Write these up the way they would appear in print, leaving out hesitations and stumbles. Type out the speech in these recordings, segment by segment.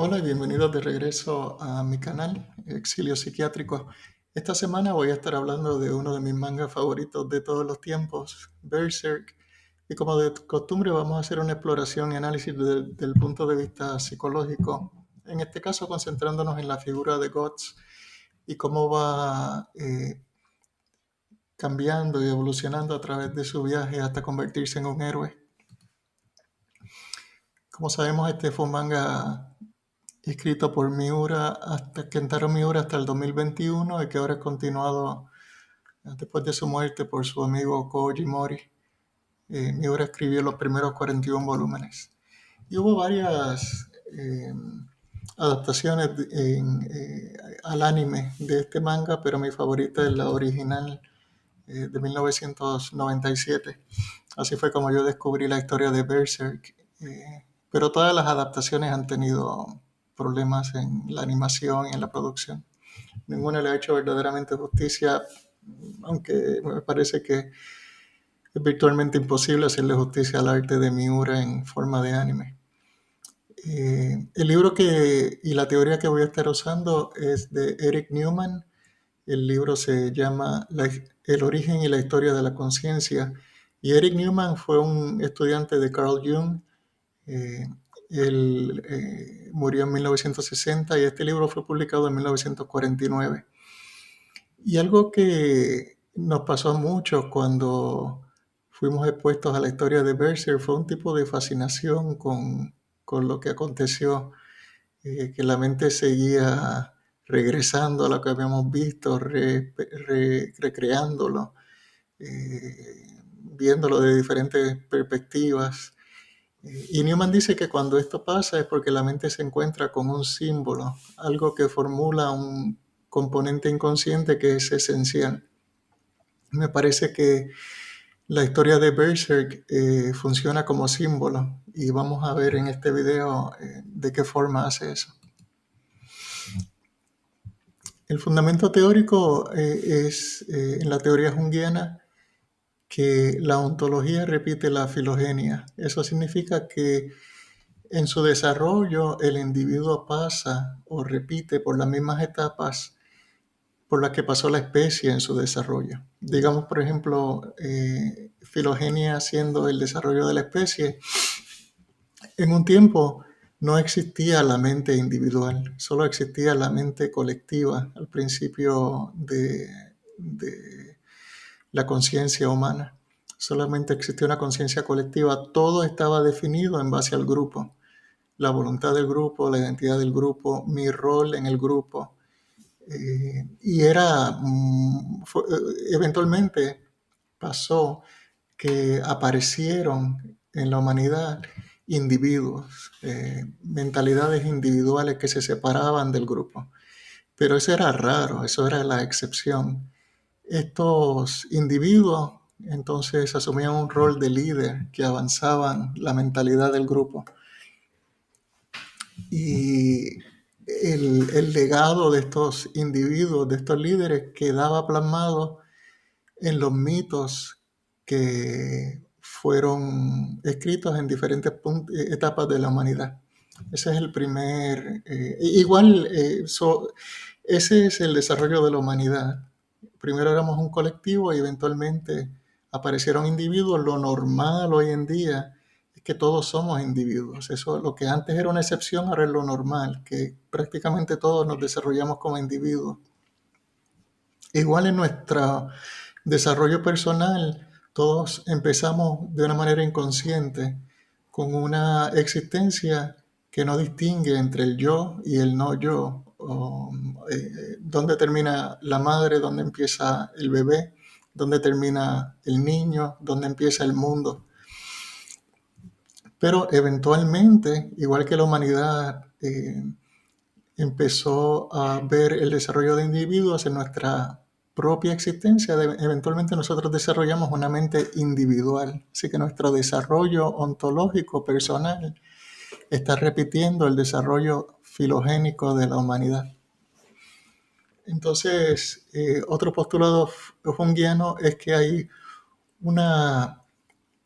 Hola y bienvenidos de regreso a mi canal, Exilio Psiquiátrico. Esta semana voy a estar hablando de uno de mis mangas favoritos de todos los tiempos, Berserk. Y como de costumbre vamos a hacer una exploración y análisis del punto de vista psicológico. En este caso concentrándonos en la figura de Guts y cómo va cambiando y evolucionando a través de su viaje hasta convertirse en un héroe. Como sabemos, este fue un manga escrito por Kentaro Miura hasta el 2021 y que ahora es continuado después de su muerte por su amigo Koji Mori. Miura escribió los primeros 41 volúmenes. Y hubo varias adaptaciones al anime de este manga, pero mi favorita es la original de 1997. Así fue como yo descubrí la historia de Berserk. Pero todas las adaptaciones han tenido problemas en la animación y en la producción. Ninguna le ha hecho verdaderamente justicia, aunque me parece que es virtualmente imposible hacerle justicia al arte de Miura en forma de anime. El libro y la teoría que voy a estar usando es de Eric Newman. El libro se llama El origen y la historia de la conciencia. Y Eric Newman fue un estudiante de Carl Jung. Eh, Él murió en 1960 y este libro fue publicado en 1949. Y algo que nos pasó a muchos cuando fuimos expuestos a la historia de Berserk fue un tipo de fascinación con lo que aconteció, que la mente seguía regresando a lo que habíamos visto, recreándolo, viéndolo de diferentes perspectivas. Y Newman dice que cuando esto pasa es porque la mente se encuentra con un símbolo, algo que formula un componente inconsciente que es esencial. Me parece que la historia de Berserk funciona como símbolo y vamos a ver en este video de qué forma hace eso. El fundamento teórico es en la teoría junguiana que la ontología repite la filogenia. Eso significa que en su desarrollo el individuo pasa o repite por las mismas etapas por las que pasó la especie en su desarrollo. Digamos, por ejemplo, filogenia siendo el desarrollo de la especie. En un tiempo no existía la mente individual, solo existía la mente colectiva al principio de la conciencia humana. Solamente existía una conciencia colectiva, todo estaba definido en base al grupo. La voluntad del grupo, la identidad del grupo, mi rol en el grupo. Y eventualmente pasó que aparecieron en la humanidad individuos, mentalidades individuales que se separaban del grupo. Pero eso era raro, eso era la excepción. Estos individuos entonces asumían un rol de líder que avanzaban la mentalidad del grupo. Y el legado de estos individuos, de estos líderes, quedaba plasmado en los mitos que fueron escritos en diferentes etapas de la humanidad. Ese es el primer, ese es el desarrollo de la humanidad. Primero éramos un colectivo y eventualmente aparecieron individuos. Lo normal hoy en día es que todos somos individuos. Eso, lo que antes era una excepción, ahora es lo normal, que prácticamente todos nos desarrollamos como individuos. Igual en nuestro desarrollo personal, todos empezamos de una manera inconsciente, con una existencia que no distingue entre el yo y el no yo, dónde termina la madre, dónde empieza el bebé, dónde termina el niño, dónde empieza el mundo. Pero eventualmente, igual que la humanidad empezó a ver el desarrollo de individuos en nuestra propia existencia, eventualmente nosotros desarrollamos una mente individual. Así que nuestro desarrollo ontológico personal está repitiendo el desarrollo filogénico de la humanidad. Entonces, otro postulado junguiano es que hay una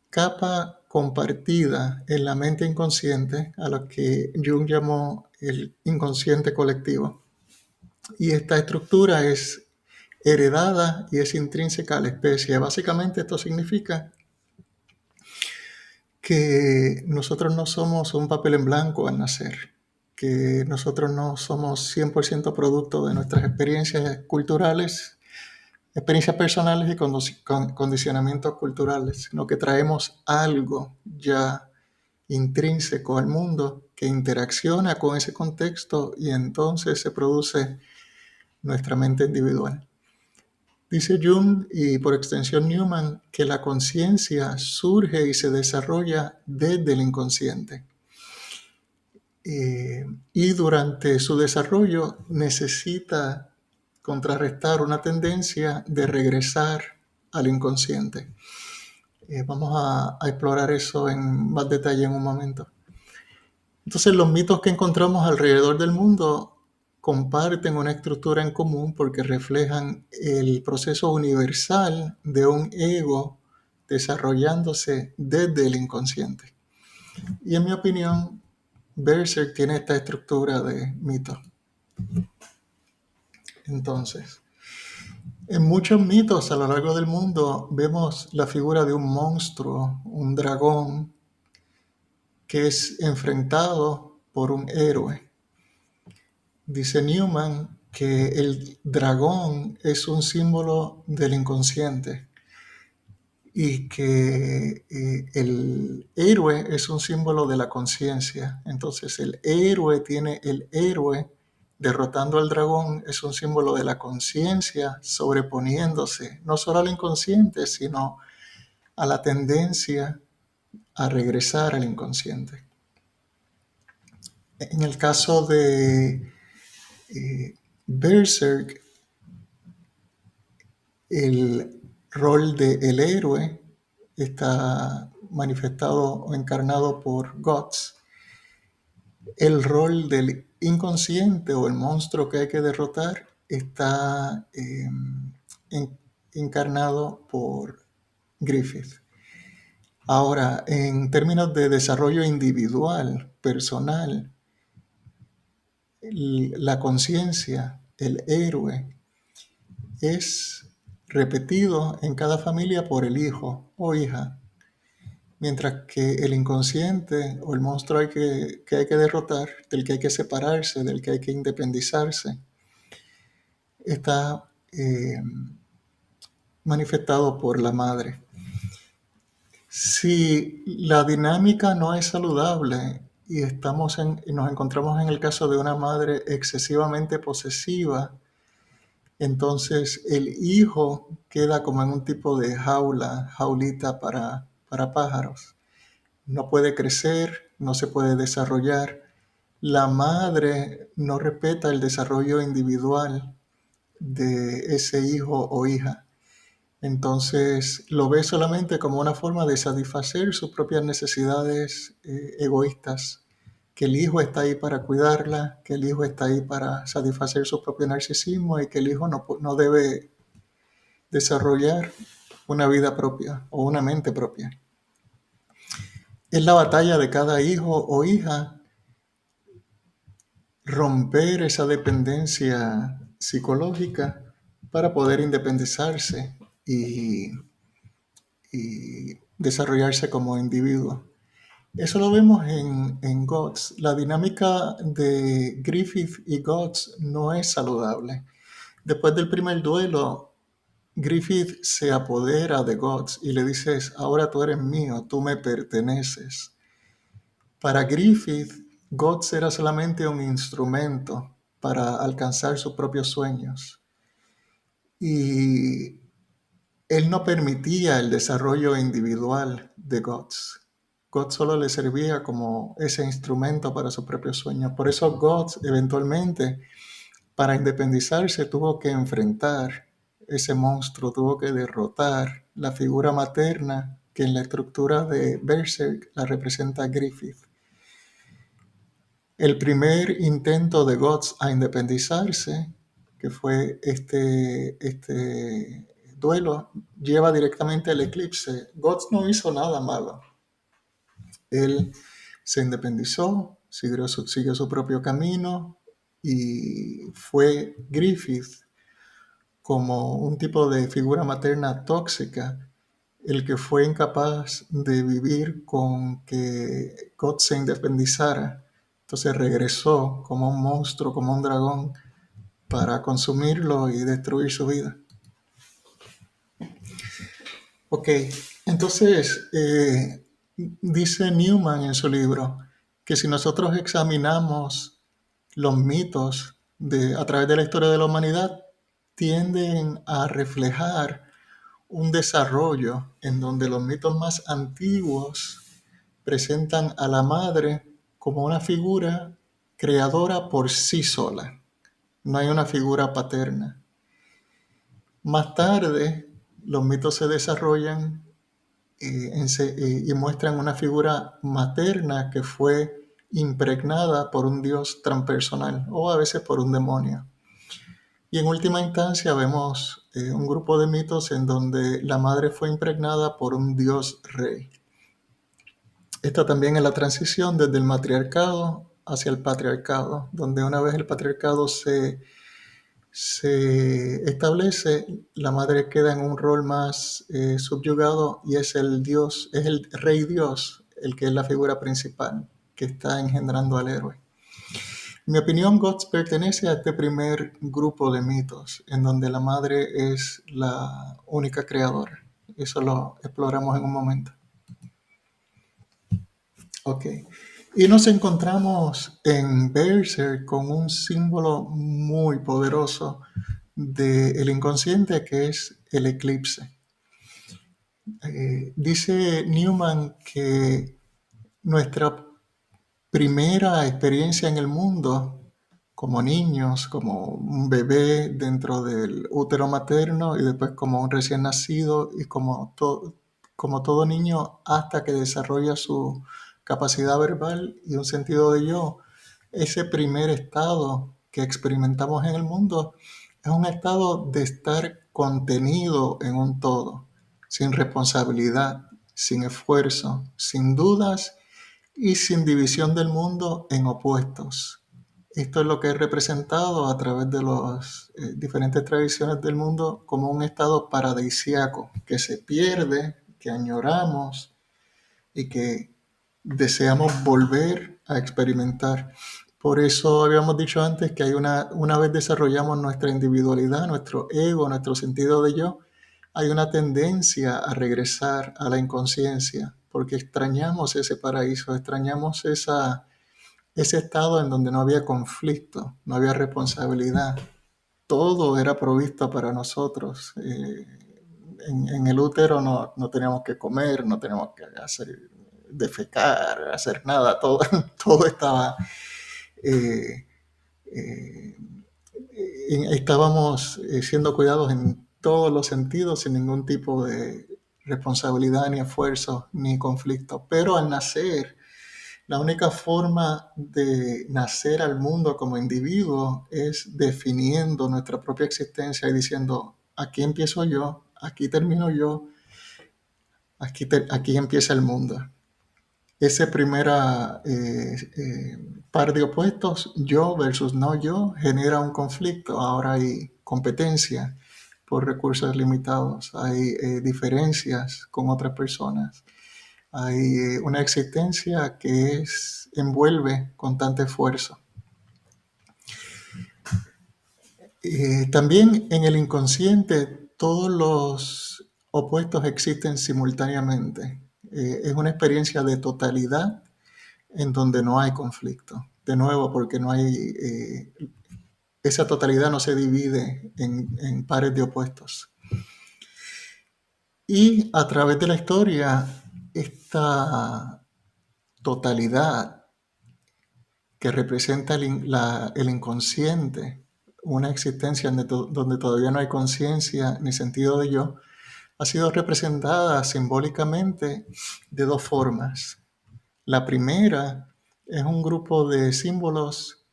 capa compartida en la mente inconsciente, a lo que Jung llamó el inconsciente colectivo. Y esta estructura es heredada y es intrínseca a la especie. Básicamente esto significa que nosotros no somos un papel en blanco al nacer, que nosotros no somos 100% producto de nuestras experiencias culturales, experiencias personales y condicionamientos culturales, sino que traemos algo ya intrínseco al mundo que interacciona con ese contexto y entonces se produce nuestra mente individual. Dice Jung y por extensión Newman que la conciencia surge y se desarrolla desde el inconsciente. Y durante su desarrollo necesita contrarrestar una tendencia de regresar al inconsciente. Vamos a explorar eso en más detalle en un momento. Entonces los mitos que encontramos alrededor del mundo comparten una estructura en común porque reflejan el proceso universal de un ego desarrollándose desde el inconsciente. Y en mi opinión, Berserk tiene esta estructura de mito. Entonces, en muchos mitos a lo largo del mundo vemos la figura de un monstruo, un dragón, que es enfrentado por un héroe. Dice Newman que el dragón es un símbolo del inconsciente y que el héroe es un símbolo de la conciencia. Entonces el héroe derrotando al dragón es un símbolo de la conciencia sobreponiéndose no solo al inconsciente, sino a la tendencia a regresar al inconsciente. En el caso de Berserk, el rol del héroe está manifestado o encarnado por Guts. El rol del inconsciente o el monstruo que hay que derrotar está encarnado por Griffith. Ahora, en términos de desarrollo individual, personal, la conciencia, el héroe, es repetido en cada familia por el hijo o hija, mientras que el inconsciente o el monstruo que hay que derrotar, del que hay que separarse, del que hay que independizarse, está manifestado por la madre. Si la dinámica no es saludable y nos encontramos en el caso de una madre excesivamente posesiva, entonces el hijo queda como en un tipo de jaulita para pájaros. No puede crecer, no se puede desarrollar. La madre no respeta el desarrollo individual de ese hijo o hija. Entonces lo ve solamente como una forma de satisfacer sus propias necesidades egoístas, que el hijo está ahí para cuidarla, que el hijo está ahí para satisfacer su propio narcisismo y que el hijo no debe desarrollar una vida propia o una mente propia. Es la batalla de cada hijo o hija romper esa dependencia psicológica para poder independizarse y desarrollarse como individuo. Eso lo vemos en Guts. La dinámica de Griffith y Guts no es saludable. Después del primer duelo, Griffith se apodera de Guts y le dice, ahora tú eres mío, tú me perteneces. Para Griffith, Guts era solamente un instrumento para alcanzar sus propios sueños. Y él no permitía el desarrollo individual de Guts. Guts solo le servía como ese instrumento para sus propios sueños. Por eso Guts eventualmente, para independizarse, tuvo que enfrentar ese monstruo, tuvo que derrotar la figura materna que en la estructura de Berserk la representa Griffith. El primer intento de Guts a independizarse, que fue este duelo, lleva directamente al eclipse. Guts no hizo nada malo. Él se independizó, siguió su propio camino y fue Griffith como un tipo de figura materna tóxica, el que fue incapaz de vivir con que God se independizara. Entonces regresó como un monstruo, como un dragón, para consumirlo y destruir su vida. Ok, entonces dice Newman en su libro que si nosotros examinamos los mitos a través de la historia de la humanidad, tienden a reflejar un desarrollo en donde los mitos más antiguos presentan a la madre como una figura creadora por sí sola. No hay una figura paterna. Más tarde, los mitos se desarrollan y muestran una figura materna que fue impregnada por un dios transpersonal o a veces por un demonio. Y en última instancia vemos un grupo de mitos en donde la madre fue impregnada por un dios rey. Esta también es la transición desde el matriarcado hacia el patriarcado, donde una vez el patriarcado se establece, la madre queda en un rol más subyugado y es el dios, es el rey dios, el que es la figura principal que está engendrando al héroe. En mi opinión, GOTS pertenece a este primer grupo de mitos, en donde la madre es la única creadora. Eso lo exploramos en un momento. Ok. Y nos encontramos en Berserk con un símbolo muy poderoso del inconsciente, que es el eclipse. Dice Newman que nuestra primera experiencia en el mundo como niños, como un bebé dentro del útero materno y después como un recién nacido y como todo niño hasta que desarrolla su capacidad verbal y un sentido de yo. Ese primer estado que experimentamos en el mundo es un estado de estar contenido en un todo, sin responsabilidad, sin esfuerzo, sin dudas y sin división del mundo en opuestos. Esto es lo que es representado a través de las diferentes tradiciones del mundo como un estado paradisíaco que se pierde, que añoramos y que deseamos volver a experimentar. Por eso habíamos dicho antes que una vez desarrollamos nuestra individualidad, nuestro ego, nuestro sentido de yo, hay una tendencia a regresar a la inconsciencia, porque extrañamos ese paraíso, extrañamos ese estado en donde no había conflicto, no había responsabilidad, todo era provisto para nosotros. En el útero no teníamos que comer, no teníamos que defecar, hacer nada, todo, todo estaba, eh, eh, estábamos siendo cuidados en todos los sentidos sin ningún tipo de responsabilidad, ni esfuerzo, ni conflicto. Pero al nacer, la única forma de nacer al mundo como individuo es definiendo nuestra propia existencia y diciendo, aquí empiezo yo, aquí termino yo, aquí empieza el mundo. Ese primera par de opuestos, yo versus no yo, genera un conflicto. Ahora hay competencia por recursos limitados, hay diferencias con otras personas, hay una existencia que envuelve constante esfuerzo. También en el inconsciente todos los opuestos existen simultáneamente. Es una experiencia de totalidad en donde no hay conflicto. De nuevo, porque no hay, esa totalidad no se divide en pares de opuestos. Y a través de la historia, esta totalidad que representa el inconsciente, una existencia donde todavía no hay conciencia ni sentido de yo, ha sido representada simbólicamente de dos formas. La primera es un grupo de símbolos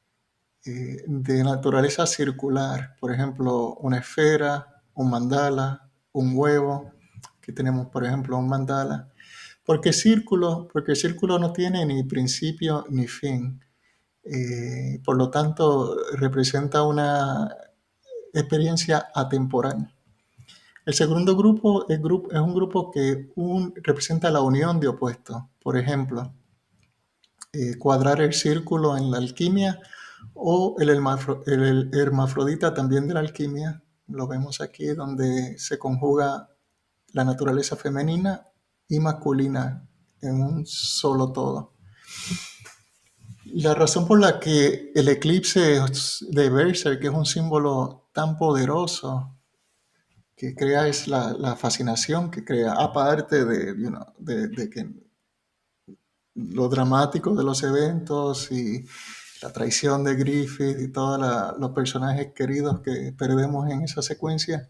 de naturaleza circular, por ejemplo, una esfera, un mandala, un huevo. Aquí tenemos, por ejemplo, un mandala. ¿Por qué círculo? Porque el círculo no tiene ni principio ni fin. Por lo tanto, representa una experiencia atemporal. El segundo grupo es un grupo que representa la unión de opuestos. Por ejemplo, cuadrar el círculo en la alquimia o el hermafrodita también de la alquimia. Lo vemos aquí donde se conjuga la naturaleza femenina y masculina en un solo todo. La razón por la que el eclipse de Berserk, que es un símbolo tan poderoso, que crea es la fascinación que crea, aparte de que lo dramático de los eventos y la traición de Griffith y todos los personajes queridos que perdemos en esa secuencia,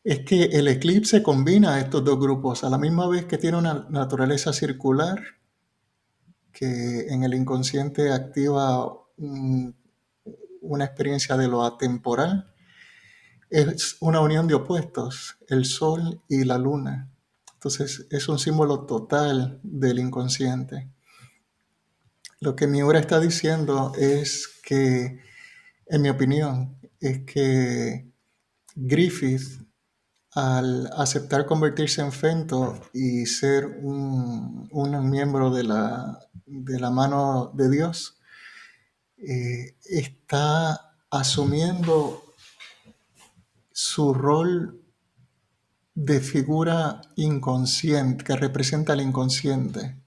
es que el eclipse combina estos dos grupos a la misma vez que tiene una naturaleza circular que en el inconsciente activa una experiencia de lo atemporal. Es una unión de opuestos, el sol y la luna. Entonces es un símbolo total del inconsciente. Lo que Miura está diciendo es que, en mi opinión, es que Griffith, al aceptar convertirse en Fento y ser un miembro de la mano de Dios, está asumiendo su rol de figura inconsciente, que representa el inconsciente.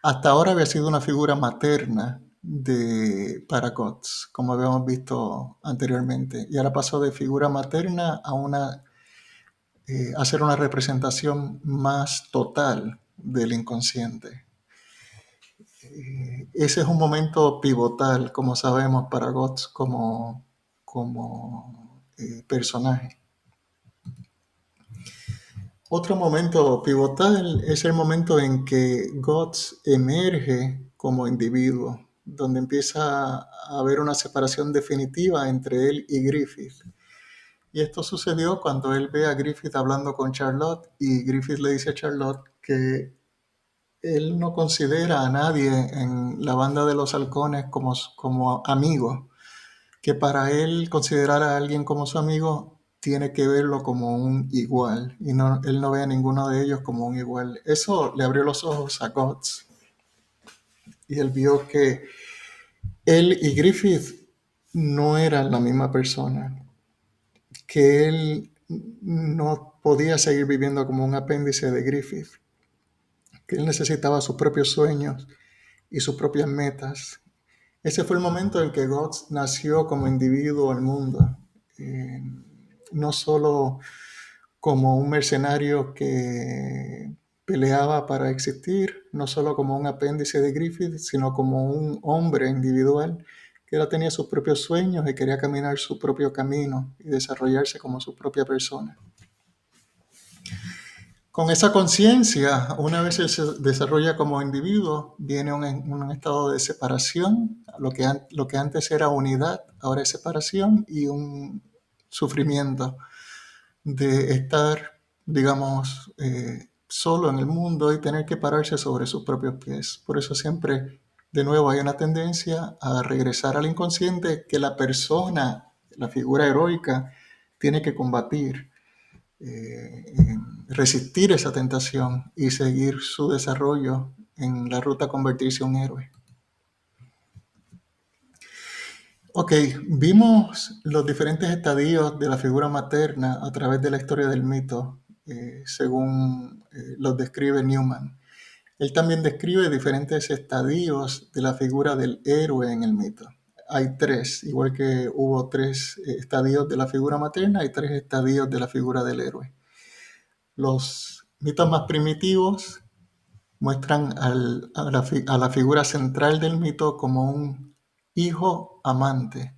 Hasta ahora había sido una figura materna para Guts, como habíamos visto anteriormente, y ahora pasó de figura materna a ser una representación más total del inconsciente. Ese es un momento pivotal, como sabemos, para Guts como personaje. Otro momento pivotal es el momento en que Guts emerge como individuo, donde empieza a haber una separación definitiva entre él y Griffith. Y esto sucedió cuando él ve a Griffith hablando con Charlotte y Griffith le dice a Charlotte que él no considera a nadie en la banda de los halcones como amigo, que para él considerar a alguien como su amigo tiene que verlo como un igual y él no ve a ninguno de ellos como un igual. Eso le abrió los ojos a Guts y él vio que él y Griffith no eran la misma persona, que él no podía seguir viviendo como un apéndice de Griffith, que él necesitaba sus propios sueños y sus propias metas. Ese fue el momento en que Guts nació como individuo al mundo, no solo como un mercenario que peleaba para existir, no solo como un apéndice de Griffith, sino como un hombre individual que ahora tenía sus propios sueños y quería caminar su propio camino y desarrollarse como su propia persona. Con esa conciencia, una vez él se desarrolla como individuo, viene un estado de separación. Lo que antes era unidad, ahora es separación y un sufrimiento de estar, digamos, solo en el mundo y tener que pararse sobre sus propios pies. Por eso siempre, de nuevo, hay una tendencia a regresar al inconsciente que la persona, la figura heroica, tiene que combatir, resistir esa tentación y seguir su desarrollo en la ruta a convertirse en un héroe. Ok, vimos los diferentes estadios de la figura materna a través de la historia del mito, según los describe Newman. Él también describe diferentes estadios de la figura del héroe en el mito. Hay tres, igual que hubo tres estadios de la figura materna, hay tres estadios de la figura del héroe. Los mitos más primitivos muestran a la figura central del mito como un hijo amante.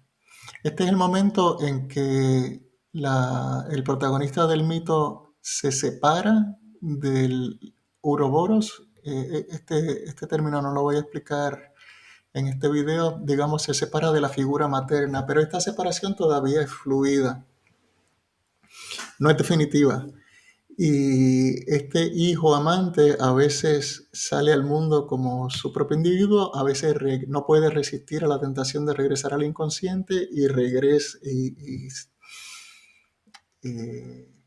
Este es el momento en que el protagonista del mito se separa del Ouroboros. Este término no lo voy a explicar en este video. Digamos, se separa de la figura materna, pero esta separación todavía es fluida, no es definitiva. Y este hijo amante a veces sale al mundo como su propio individuo, a veces no puede resistir a la tentación de regresar al inconsciente y regresa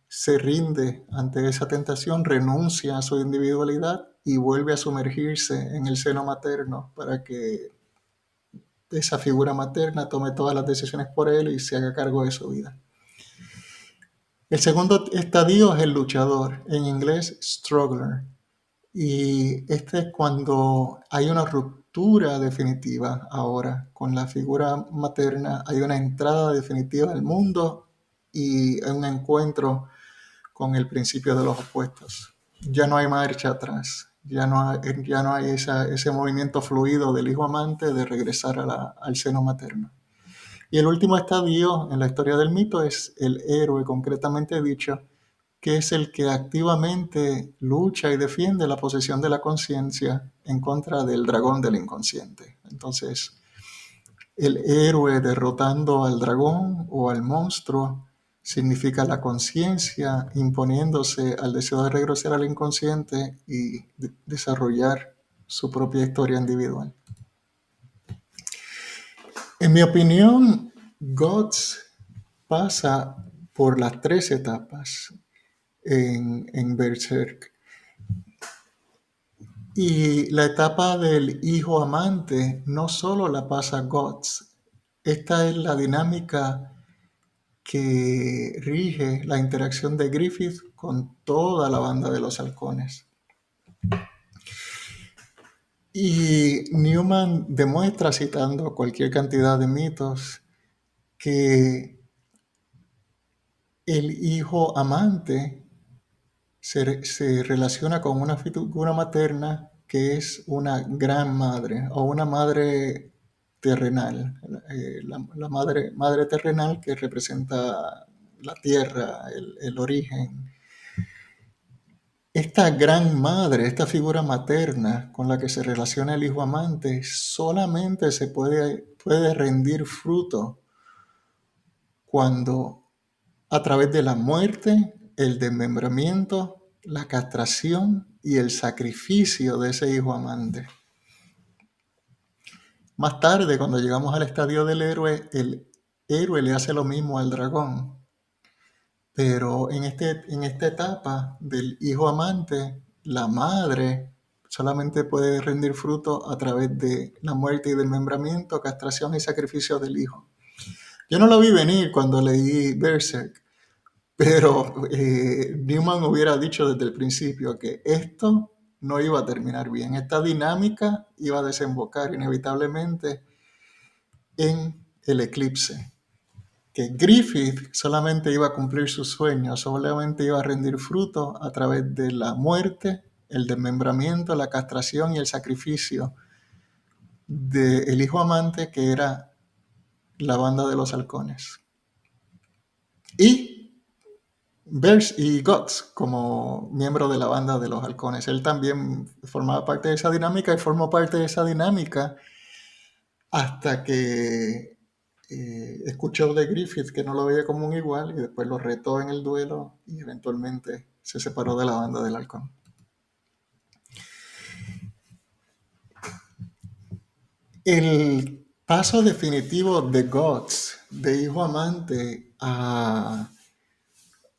se rinde ante esa tentación, renuncia a su individualidad y vuelve a sumergirse en el seno materno para que esa figura materna tome todas las decisiones por él y se haga cargo de su vida. El segundo estadio es el luchador, en inglés struggler. Y este es cuando hay una ruptura definitiva ahora con la figura materna, hay una entrada definitiva al mundo y un encuentro con el principio de los opuestos. Ya no hay marcha atrás, ya no hay ese movimiento fluido del hijo amante de regresar al seno materno. Y el último estadio en la historia del mito es el héroe, concretamente dicho, que es el que activamente lucha y defiende la posesión de la conciencia en contra del dragón del inconsciente. Entonces, el héroe derrotando al dragón o al monstruo significa la conciencia imponiéndose al deseo de regresar al inconsciente y desarrollar su propia historia individual. En mi opinión, Guts pasa por las tres etapas en Berserk. Y la etapa del hijo amante no solo la pasa Guts, esta es la dinámica que rige la interacción de Griffith con toda la banda de los halcones. Y Newman demuestra, citando cualquier cantidad de mitos, que el hijo amante se relaciona con una figura materna que es una gran madre o una madre terrenal, la madre terrenal que representa la tierra, el origen. Esta gran madre, esta figura materna con la que se relaciona el hijo amante, solamente se puede rendir fruto cuando a través de la muerte, el desmembramiento, la castración y el sacrificio de ese hijo amante. Más tarde, cuando llegamos al estadio del héroe, el héroe le hace lo mismo al dragón. Pero en esta etapa del hijo amante, la madre solamente puede rendir fruto a través de la muerte y desmembramiento, castración y sacrificio del hijo. Yo no lo vi venir cuando leí Berserk, pero Newman hubiera dicho desde el principio que esto no iba a terminar bien. Esta dinámica iba a desembocar inevitablemente en el eclipse. Que Griffith solamente iba a cumplir sus sueños, solamente iba a rendir fruto a través de la muerte, el desmembramiento, la castración y el sacrificio del hijo amante que era la banda de los halcones. Y Guts como miembro de la banda de los halcones. Él también formaba parte de esa dinámica y formó parte de esa dinámica hasta que escuchó de Griffith que no lo veía como un igual y después lo retó en el duelo y eventualmente se separó de la banda del halcón. El paso definitivo de Guts, de hijo amante, a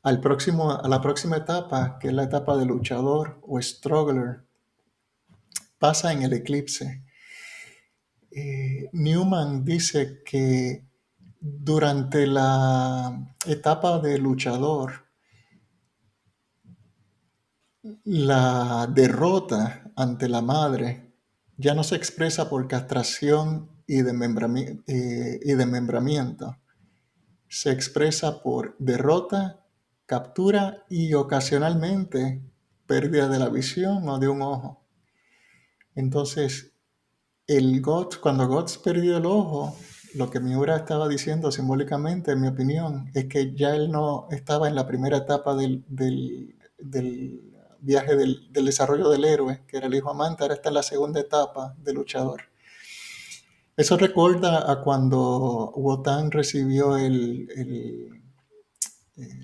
la próxima etapa, que es la etapa de luchador o struggler, pasa en el eclipse. Newman dice que durante la etapa de luchador, la derrota ante la madre ya no se expresa por castración y desmembramiento. Se expresa por derrota, captura y ocasionalmente pérdida de la visión o de un ojo. Entonces, cuando Guts perdió el ojo, lo que Miura estaba diciendo simbólicamente, en mi opinión, es que ya él no estaba en la primera etapa del viaje del desarrollo del héroe, que era el hijo amante, ahora está en la segunda etapa de luchador. Eso recuerda a cuando Wotan recibió el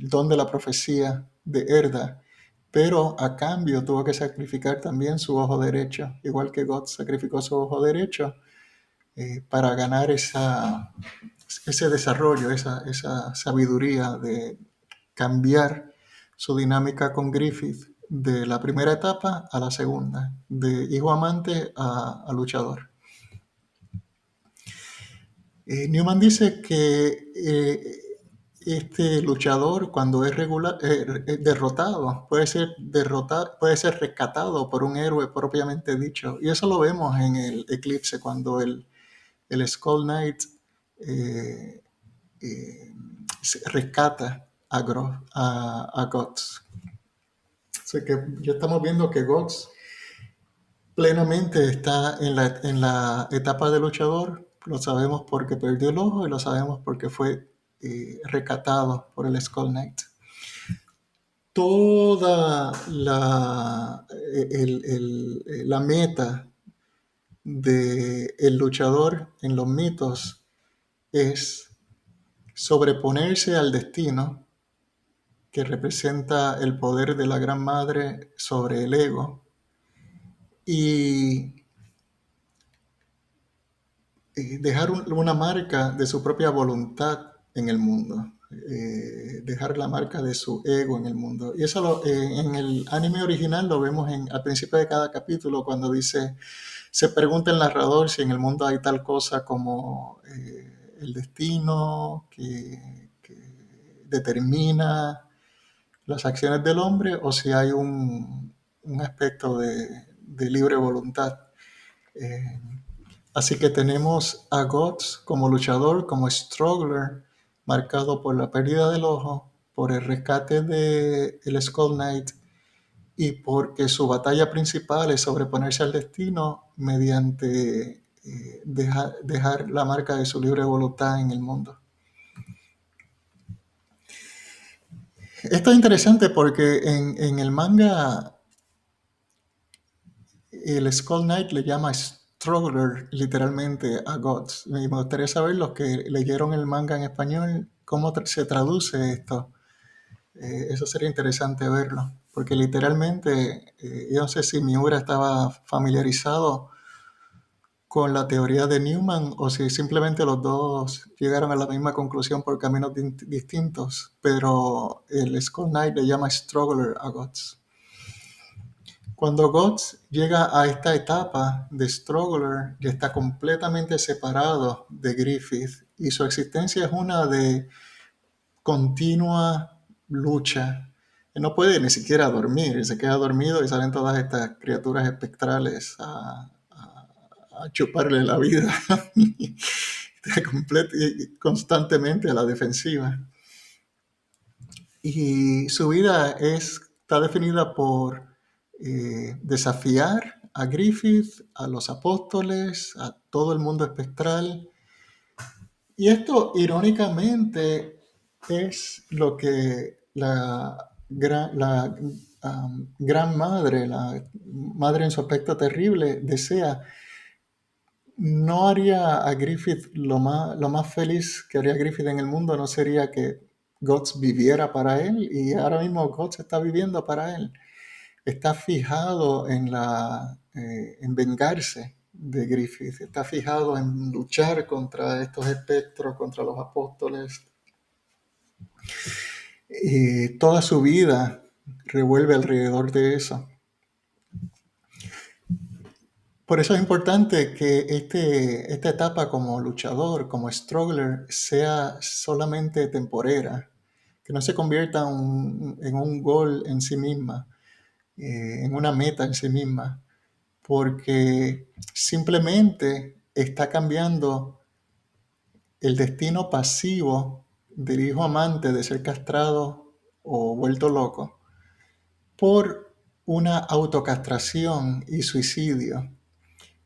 don de la profecía de Erda pero a cambio tuvo que sacrificar también su ojo derecho, igual que God sacrificó su ojo derecho para ganar ese desarrollo, esa sabiduría de cambiar su dinámica con Griffith de la primera etapa a la segunda, de hijo amante a luchador. Newman dice que este luchador, cuando es derrotado, puede ser rescatado por un héroe propiamente dicho. Y eso lo vemos en el Eclipse, cuando el Skull Knight eh, eh, rescata a Guts. Así que ya estamos viendo que Guts plenamente está en la etapa de luchador. Lo sabemos porque perdió el ojo y lo sabemos porque fue rescatado por el Skull Knight. Toda la meta del luchador en los mitos es sobreponerse al destino que representa el poder de la Gran Madre sobre el ego y dejar una marca de su propia voluntad en el mundo, dejar la marca de su ego en el mundo. Y eso en el anime original lo vemos al principio de cada capítulo cuando se pregunta el narrador si en el mundo hay tal cosa como el destino que determina las acciones del hombre o si hay un aspecto de libre voluntad. Eh, Así que tenemos a Guts como luchador, como struggler, marcado por la pérdida del ojo, por el rescate de el Skull Knight y porque su batalla principal es sobreponerse al destino mediante dejar la marca de su libre voluntad en el mundo. Esto es interesante porque en el manga el Skull Knight le llama Struggler literalmente a Gods. Y me gustaría saber los que leyeron el manga en español, cómo se traduce esto. Eso sería interesante verlo, porque literalmente, yo no sé si Miura estaba familiarizado con la teoría de Newman o si simplemente los dos llegaron a la misma conclusión por caminos distintos, pero el Skull Knight le llama Struggler a Gods. Cuando Guts llega a esta etapa de Struggler, ya está completamente separado de Griffith y su existencia es una de continua lucha. Él no puede ni siquiera dormir, se queda dormido y salen todas estas criaturas espectrales a chuparle la vida y constantemente a la defensiva. Y su vida está definida por desafiar a Griffith, a los apóstoles, a todo el mundo espectral. Y esto, irónicamente, es lo que gran madre, la madre en su aspecto terrible, desea. No haría a Griffith lo más feliz que haría Griffith en el mundo, no sería que Guts viviera para él, y ahora mismo Guts está viviendo para él. Está fijado en vengarse de Griffith, está fijado en luchar contra estos espectros, contra los apóstoles. Y toda su vida revuelve alrededor de eso. Por eso es importante que esta etapa como luchador, como struggler, sea solamente temporera, que no se convierta en un gol en sí misma, en una meta en sí misma, porque simplemente está cambiando el destino pasivo del hijo amante de ser castrado o vuelto loco por una autocastración y suicidio.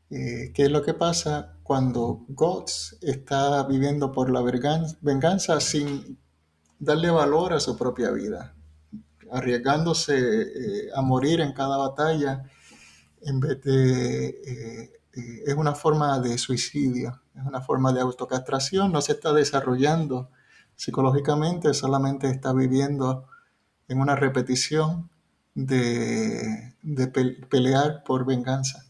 ¿Qué es lo que pasa cuando Guts está viviendo por la venganza sin darle valor a su propia vida, arriesgándose a morir en cada batalla en vez de... es una forma de suicidio, es una forma de autocastración, no se está desarrollando psicológicamente, solamente está viviendo en una repetición de pelear por venganza.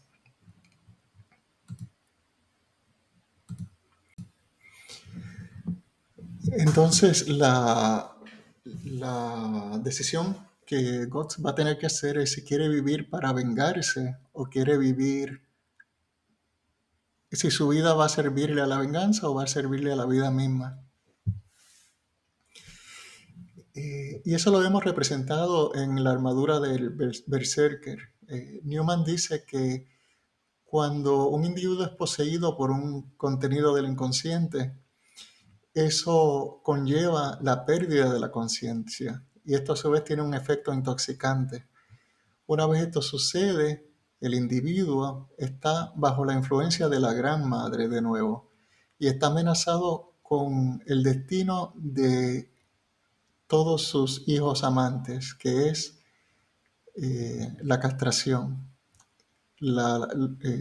Entonces, la decisión que Guts va a tener que hacer es si quiere vivir para vengarse o quiere vivir, si su vida va a servirle a la venganza o va a servirle a la vida misma. Y eso lo vemos representado en la armadura del Berserker. Newman dice que cuando un individuo es poseído por un contenido del inconsciente, eso conlleva la pérdida de la conciencia y esto a su vez tiene un efecto intoxicante. Una vez esto sucede, el individuo está bajo la influencia de la Gran Madre de nuevo y está amenazado con el destino de todos sus hijos amantes, que es la castración,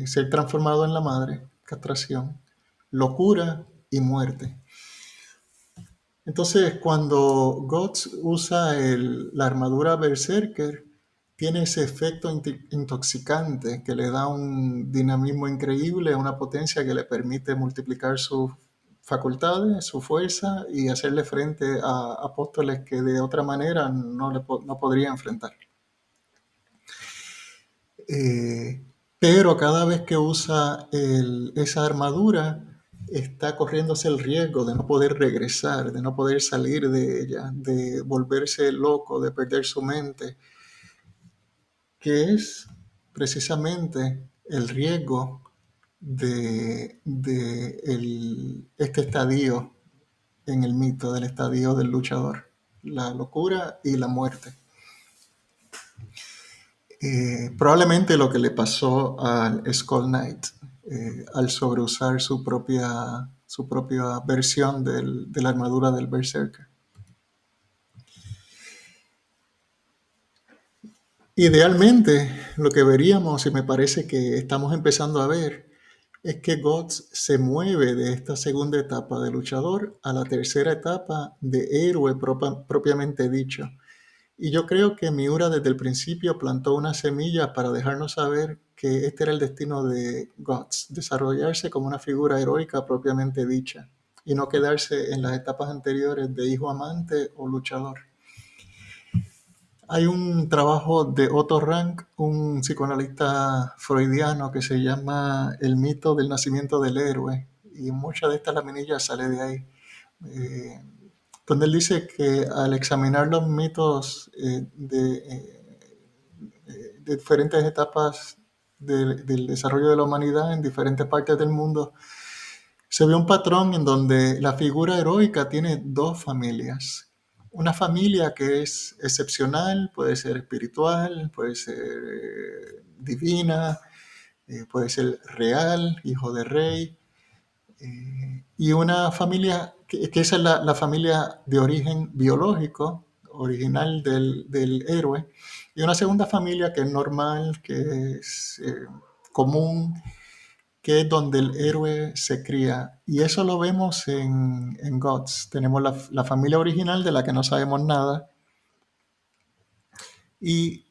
ser transformado en la madre, castración, locura y muerte. Entonces, cuando Guts usa la armadura Berserker, tiene ese efecto intoxicante que le da un dinamismo increíble, una potencia que le permite multiplicar sus facultades, su fuerza y hacerle frente a apóstoles que de otra manera no podría enfrentar. Eh, pero cada vez que usa esa armadura, está corriéndose el riesgo de no poder regresar, de no poder salir de ella, de volverse loco, de perder su mente, que es precisamente el riesgo de este estadio en el mito, del estadio del luchador, la locura y la muerte. Probablemente lo que le pasó al Skull Knight al sobreusar su propia versión de la armadura del Berserker. Idealmente, lo que veríamos, y me parece que estamos empezando a ver, es que Guts se mueve de esta segunda etapa de luchador a la tercera etapa de héroe propiamente dicho. Y yo creo que Miura desde el principio plantó una semilla para dejarnos saber que este era el destino de Guts, desarrollarse como una figura heroica propiamente dicha y no quedarse en las etapas anteriores de hijo amante o luchador. Hay un trabajo de Otto Rank, un psicoanalista freudiano, que se llama El mito del nacimiento del héroe, y mucha de esta laminilla sale de ahí. Eh, Donde él dice que al examinar los mitos de diferentes etapas del desarrollo de la humanidad en diferentes partes del mundo, se ve un patrón en donde la figura heroica tiene dos familias. Una familia que es excepcional, puede ser espiritual, puede ser divina, puede ser real, hijo de rey, y una familia, que esa es la familia de origen biológico, original del héroe, y una segunda familia que es normal, que es común, que es donde el héroe se cría. Y eso lo vemos en Gods. Tenemos la familia original de la que no sabemos nada y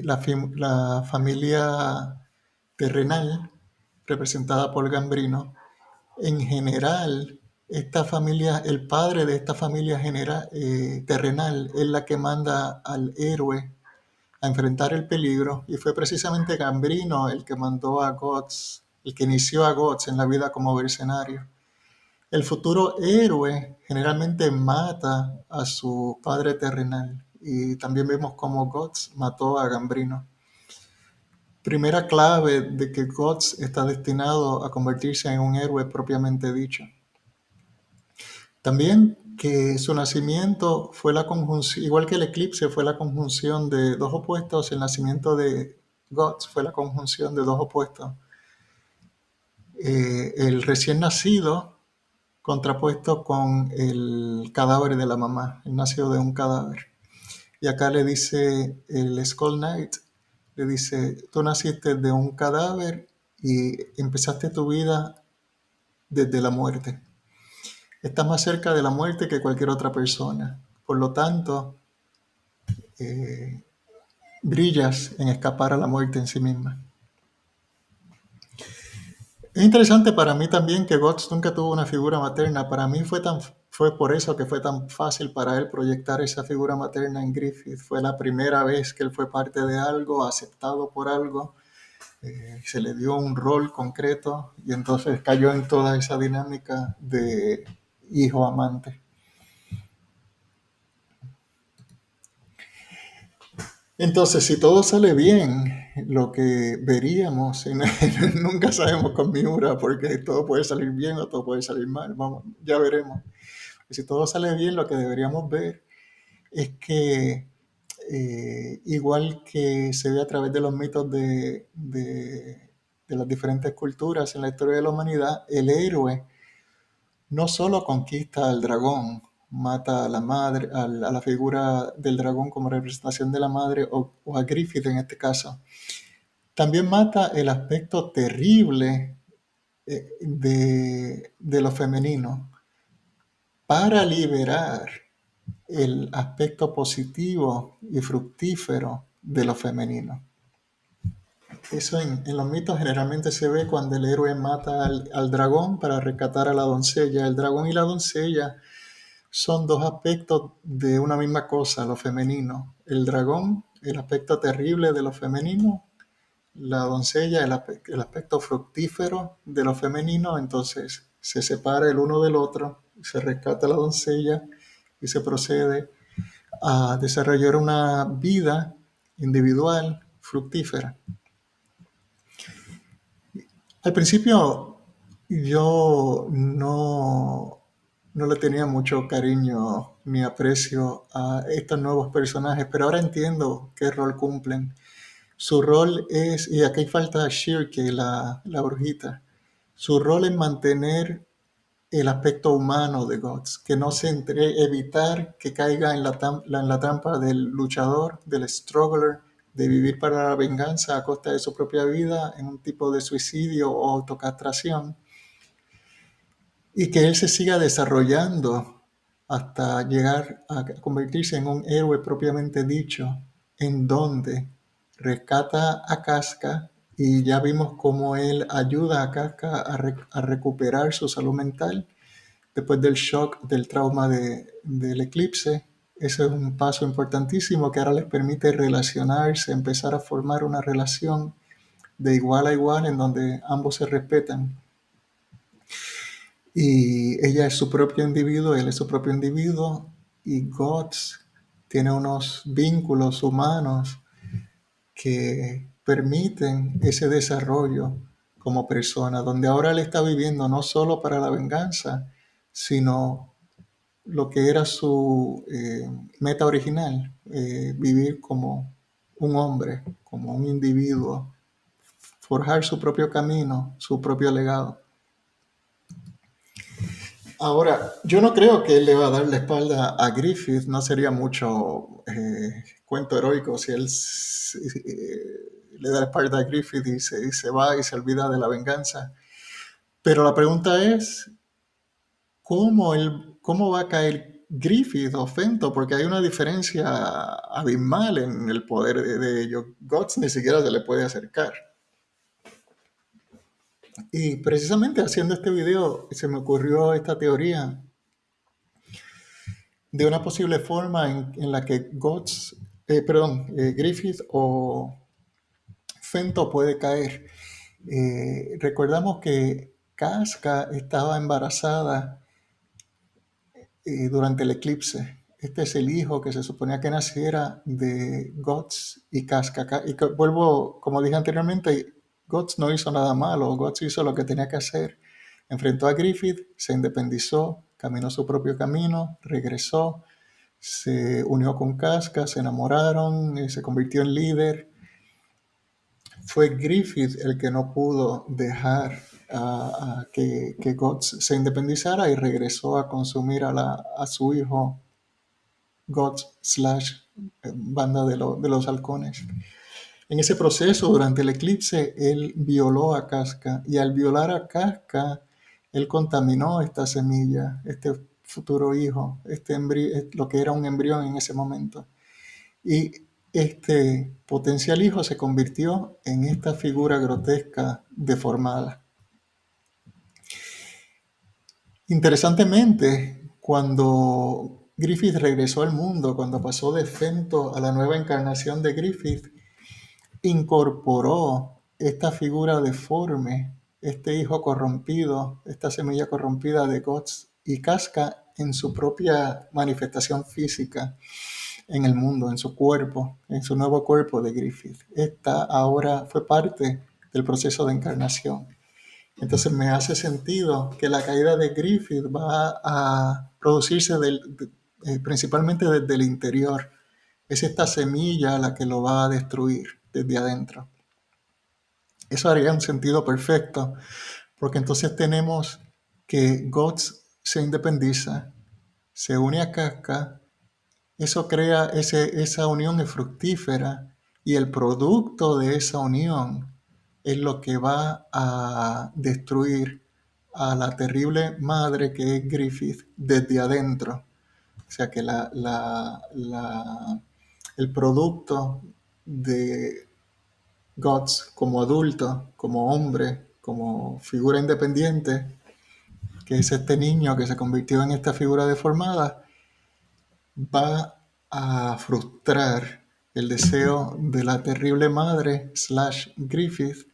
la familia terrenal representada por Gambrino. En general, esta familia, el padre de esta familia terrenal es la que manda al héroe a enfrentar el peligro y fue precisamente Gambrino el que mandó a Guts, el que inició a Guts en la vida como mercenario. El futuro héroe generalmente mata a su padre terrenal y también vemos cómo Guts mató a Gambrino. Primera clave de que Guts está destinado a convertirse en un héroe propiamente dicho. También que su nacimiento fue la conjunción, igual que el eclipse fue la conjunción de dos opuestos, el nacimiento de Guts fue la conjunción de dos opuestos. El recién nacido contrapuesto con el cadáver de la mamá, el nacido de un cadáver. Y acá le dice el Skull Knight, le dice, tú naciste de un cadáver y empezaste tu vida desde la muerte. Estás más cerca de la muerte que cualquier otra persona. Por lo tanto, brillas en escapar a la muerte en sí misma. Es interesante para mí también que Guts nunca tuvo una figura materna. Para mí fue por eso que fue tan fácil para él proyectar esa figura materna en Griffith. Fue la primera vez que él fue parte de algo, aceptado por algo, se le dio un rol concreto y entonces cayó en toda esa dinámica de hijo amante. Entonces, si todo sale bien, lo que veríamos, y nunca sabemos con Miura porque todo puede salir bien o todo puede salir mal, vamos, ya veremos. Si todo sale bien, lo que deberíamos ver es que, igual que se ve a través de los mitos de las diferentes culturas en la historia de la humanidad, el héroe no solo conquista al dragón, mata a la madre, a la figura del dragón como representación de la madre, o a Griffith en este caso, también mata el aspecto terrible de lo femenino para liberar el aspecto positivo y fructífero de lo femenino. Eso en los mitos generalmente se ve cuando el héroe mata al dragón para rescatar a la doncella. El dragón y la doncella son dos aspectos de una misma cosa, lo femenino. El dragón, el aspecto terrible de lo femenino, la doncella, el aspecto fructífero de lo femenino. Entonces se separa el uno del otro, se rescata a la doncella y se procede a desarrollar una vida individual fructífera. Al principio yo no le tenía mucho cariño ni aprecio a estos nuevos personajes, pero ahora entiendo qué rol cumplen. Su rol es, y aquí falta Shirke, la brujita, su rol es mantener el aspecto humano de Guts, que no se evitar que caiga en la trampa del luchador, del struggler, de vivir para la venganza a costa de su propia vida en un tipo de suicidio o autocastración, y que él se siga desarrollando hasta llegar a convertirse en un héroe propiamente dicho, en donde rescata a Casca y ya vimos cómo él ayuda a Casca a recuperar su salud mental después del shock, del trauma del eclipse. Ese es un paso importantísimo que ahora les permite relacionarse, empezar a formar una relación de igual a igual en donde ambos se respetan. Y ella es su propio individuo, él es su propio individuo, y Guts tiene unos vínculos humanos que permiten ese desarrollo como persona, donde ahora él está viviendo no solo para la venganza, sino lo que era su meta original, vivir como un hombre, como un individuo, forjar su propio camino, su propio legado. Ahora, yo no creo que él le va a dar la espalda a Griffith, no sería mucho cuento heroico si él le da la espalda a Griffith y se va y se olvida de la venganza. Pero la pregunta es, ¿cómo va a caer Griffith o Fento? Porque hay una diferencia abismal en el poder de ellos. Guts ni siquiera se le puede acercar. Y precisamente haciendo este video se me ocurrió esta teoría de una posible forma en la que Griffith o Fento puede caer. Recordamos que Casca estaba embarazada durante el eclipse. Este es el hijo que se suponía que naciera de Guts y Casca. Y vuelvo, como dije anteriormente, Guts no hizo nada malo. Guts hizo lo que tenía que hacer. Enfrentó a Griffith, se independizó, caminó su propio camino, regresó, se unió con Casca, se enamoraron, se convirtió en líder. Fue Griffith el que no pudo dejar a que Guts se independizara y regresó a consumir a su hijo Guts / banda de los halcones. En ese proceso, durante el eclipse, él violó a Casca y al violar a Casca, él contaminó esta semilla, este futuro hijo, lo que era un embrión en ese momento. Y este potencial hijo se convirtió en esta figura grotesca deformada. Interesantemente, cuando Griffith regresó al mundo, cuando pasó de Fento a la nueva encarnación de Griffith, incorporó esta figura deforme, este hijo corrompido, esta semilla corrompida de Guts y Casca en su propia manifestación física en el mundo, en su cuerpo, en su nuevo cuerpo de Griffith. Esta ahora fue parte del proceso de encarnación. Entonces me hace sentido que la caída de Griffith va a producirse principalmente desde el interior. Es esta semilla la que lo va a destruir desde adentro. Eso haría un sentido perfecto, porque entonces tenemos que Guts se independiza, se une a Casca, eso crea esa unión es fructífera y el producto de esa unión es lo que va a destruir a la terrible madre que es Griffith desde adentro. O sea que el producto de Guts como adulto, como hombre, como figura independiente, que es este niño que se convirtió en esta figura deformada, va a frustrar el deseo de la terrible madre / Griffith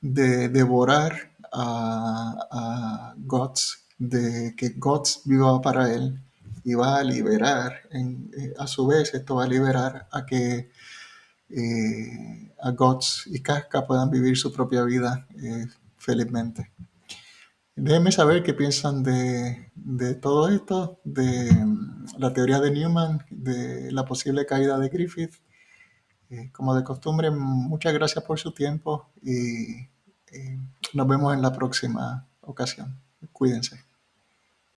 de devorar a Guts, de que Guts viva para él y va a liberar, a su vez esto va a liberar a que a Guts y Casca puedan vivir su propia vida felizmente. Déjenme saber qué piensan de todo esto, de la teoría de Newman, de la posible caída de Griffith. Como de costumbre, muchas gracias por su tiempo y nos vemos en la próxima ocasión. Cuídense.